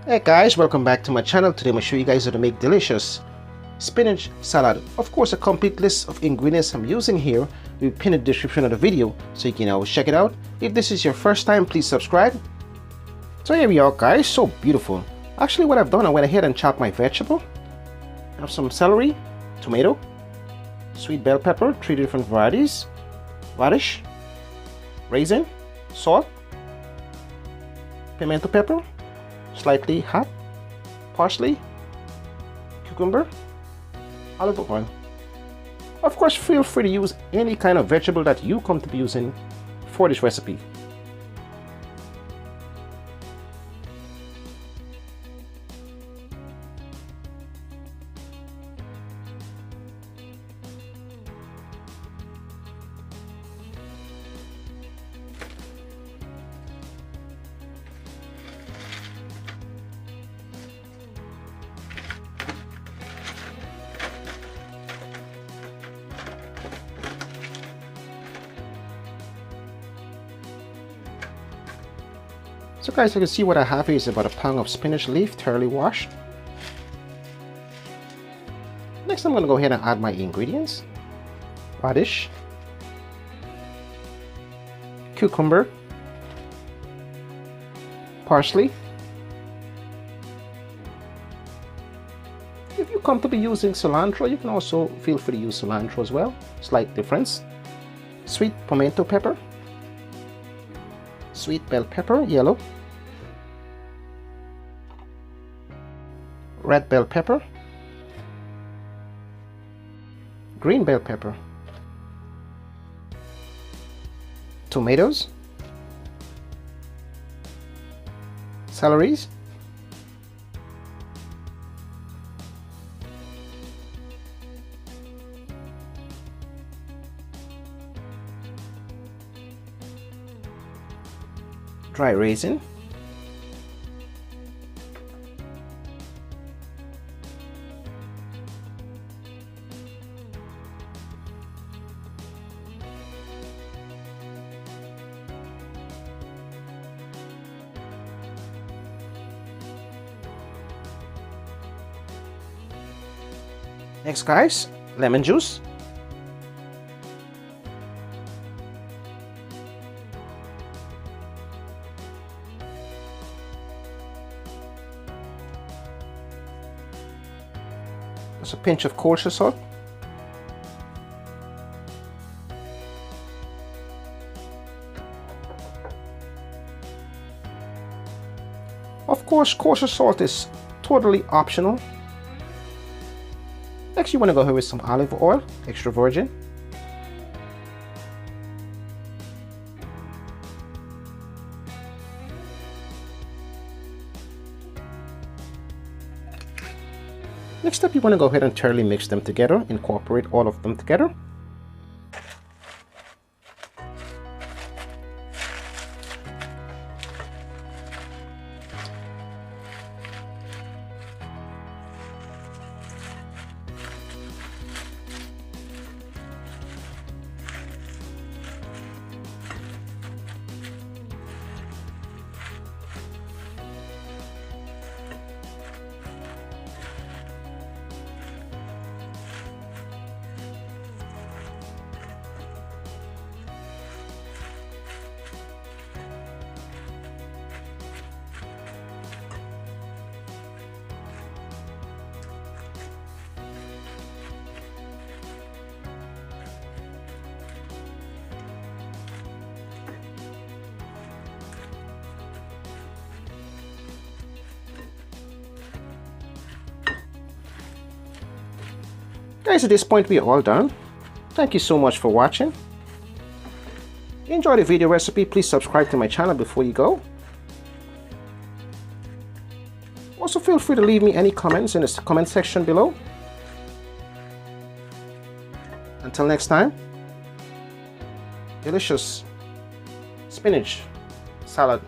Hey guys, welcome back to my channel. Today I'm going to show you guys how to make delicious spinach salad. Of course, a complete list of ingredients I'm using here will be pinned in the description of the video so you can always check it out. If this is your first time, please subscribe. So here we are guys, so beautiful. Actually what I've done, I went ahead and chopped my vegetable. I have some celery, tomato, sweet bell pepper, 3 different varieties, radish, raisin, salt, pimento pepper, slightly hot, parsley, cucumber, olive oil. Of course, feel free to use any kind of vegetable that you come to be using for this recipe. So guys, you can see what I have here is about a pound of spinach leaf, thoroughly washed. Next I'm going to go ahead and add my ingredients. Radish, cucumber, parsley. If you come to be using cilantro, you can also feel free to use cilantro as well. Slight difference. Sweet pimento pepper, sweet bell pepper, yellow, red bell pepper, green bell pepper, tomatoes, celeries, dry raisin, next guys, lemon juice, a pinch of kosher salt, of course kosher salt is totally optional. Next you want to go ahead with some olive oil, extra virgin, next up you want to go ahead and thoroughly mix them together, incorporate all of them together. Guys, at this point we are all done. Thank you so much for watching. Enjoy the video recipe. Please subscribe to my channel before you go. Also feel free to leave me any comments in the comment section below. Until next time, delicious spinach salad.